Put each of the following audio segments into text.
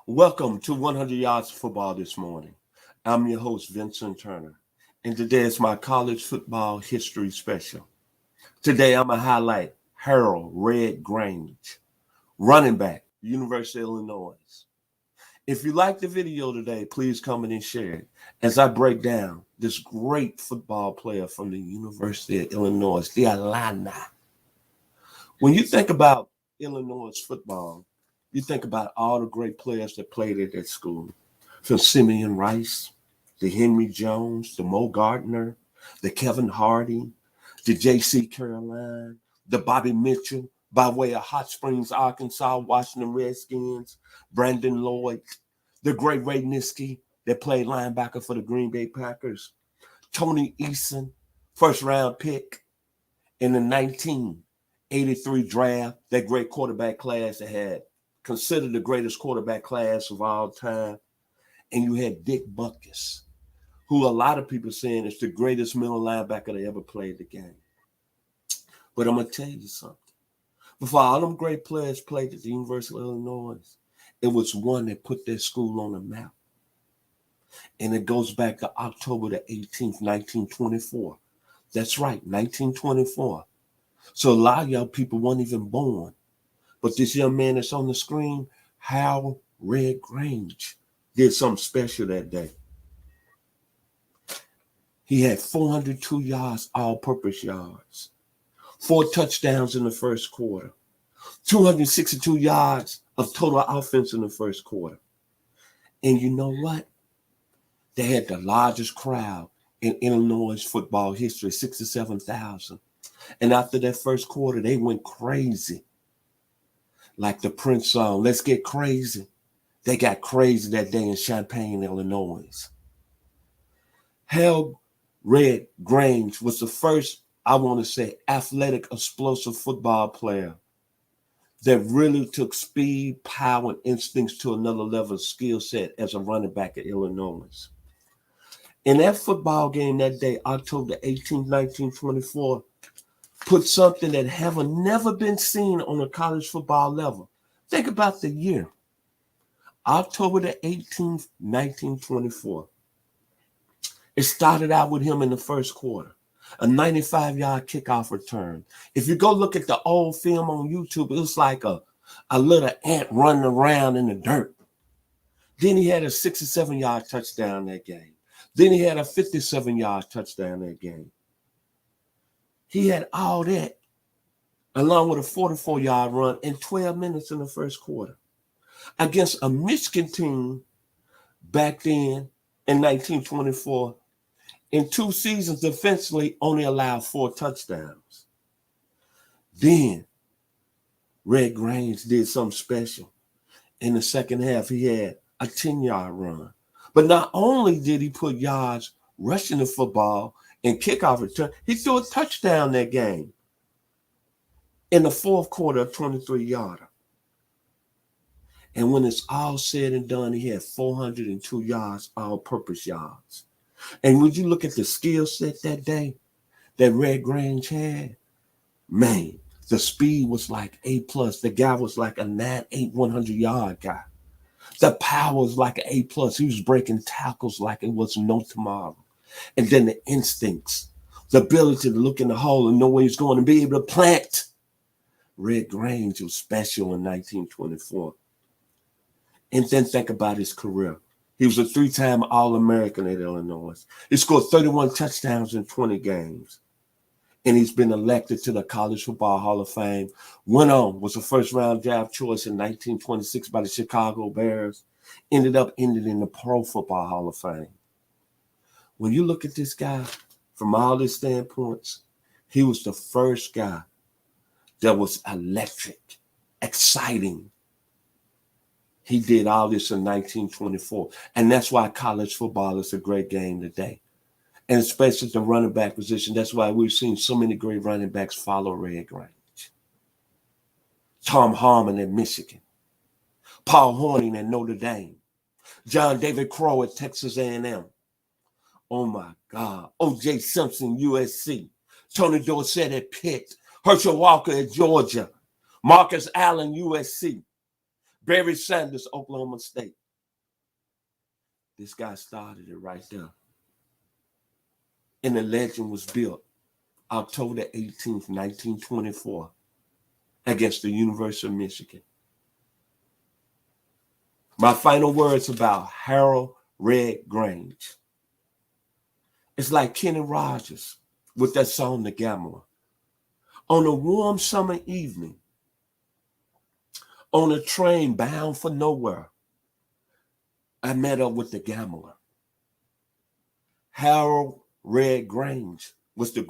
Welcome to 100 Yards of Football this morning. I'm your host, Vincent Turner, and today is my college football history special. Today, I'm going to highlight Harold Red Grange, running back, University of Illinois. If you like the video today, please comment and share it as I break down this great football player from the University of Illinois, the Illini. When you think about Illinois football, you think about all the great players that played at that school, from Simeon Rice, the Henry Jones, the Mo Gardner, the Kevin Hardy, the J.C. Caroline, the Bobby Mitchell, by way of Hot Springs, Arkansas, Washington Redskins, Brandon Lloyd, the great Ray Niskey that played linebacker for the Green Bay Packers, Tony Eason, first-round pick in the 1983 draft, that great quarterback class that had considered the greatest quarterback class of all time. And you had Dick Butkus, who a lot of people saying is the greatest middle linebacker that ever played the game. But I'm going to tell you something. Before all them great players played at the University of Illinois, it was one that put their school on the map. And it goes back to October the 18th, 1924. That's right, 1924. So a lot of y'all people weren't even born. But this young man that's on the screen, Harold Red Grange, did something special that day. He had 402 yards, all-purpose yards, 4 touchdowns in the first quarter, 262 yards of total offense in the first quarter. And you know what? They had the largest crowd in Illinois football history, 67,000. And after that first quarter, they went crazy. Like the Prince song, Let's Get Crazy. They got crazy that day in Champaign, Illinois. Harold Red Grange was the first, I want to say, athletic, explosive football player that really took speed, power, and instincts to another level of skill set as a running back at Illinois. In that football game that day, October 18, 1924, put something that have never been seen on a college football level. Think about the year. October the 18th, 1924. It started out with him in the first quarter. A 95-yard kickoff return. If you go look at the old film on YouTube, it was like a little ant running around in the dirt. Then he had a 67-yard touchdown that game. Then he had a 57-yard touchdown that game. He had all that, along with a 44-yard run in 12 minutes in the first quarter against a Michigan team back then in 1924. In 2 seasons, defensively only allowed 4 touchdowns. Then Red Grange did something special. In the second half, he had a 10-yard run. But not only did he put yards rushing the football and kickoff return, he threw a touchdown that game in the fourth quarter, a 23-yarder. And when it's all said and done, he had 402 yards, all-purpose yards. And when you look at the skill set that day that Red Grange had, man, the speed was like A+. The guy was like a 9'8", 100-yard guy. The power was like an A+. He was breaking tackles like it was no tomorrow. And then the instincts, the ability to look in the hole and know where he's going and be able to plant. Red Grange was special in 1924. And then think about his career. He was a 3-time All-American at Illinois. He scored 31 touchdowns in 20 games. And he's been elected to the College Football Hall of Fame. Went on, was a first-round draft choice in 1926 by the Chicago Bears. Ended in the Pro Football Hall of Fame. When you look at this guy from all his standpoints, he was the first guy that was electric, exciting. He did all this in 1924. And that's why college football is a great game today. And especially the running back position. That's why we've seen so many great running backs follow Red Grange. Tom Harmon at Michigan. Paul Hornung at Notre Dame. John David Crow at Texas A&M. Oh, my God. O.J. Simpson, USC. Tony Dorsett at Pitt. Herschel Walker at Georgia. Marcus Allen, USC. Barry Sanders, Oklahoma State. This guy started it right there. And the legend was built October 18th, 1924, against the University of Michigan. My final words about Harold Red Grange. It's like Kenny Rogers with that song, The Gambler. On a warm summer evening, on a train bound for nowhere, I met up with the gambler. Harold Red Grange was the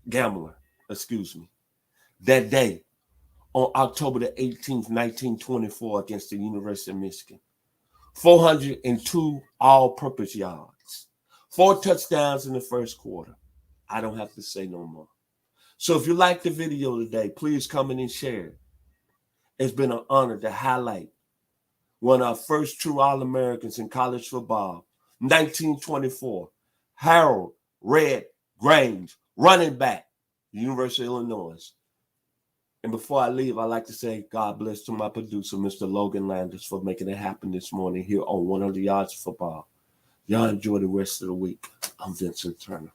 gambler, that day on October the 18th, 1924 against the University of Michigan. 402 all-purpose yards, 4 touchdowns in the first quarter. I don't have to say no more. So if you like the video today, please comment and share it. It's been an honor to highlight one of our first true All-Americans in college football, 1924, Harold Red Grange, running back, University of Illinois. And before I leave, I'd like to say God bless to my producer, Mr. Logan Landers, for making it happen this morning here on 100 Yards of Football. Y'all enjoy the rest of the week. I'm Vincent Turner.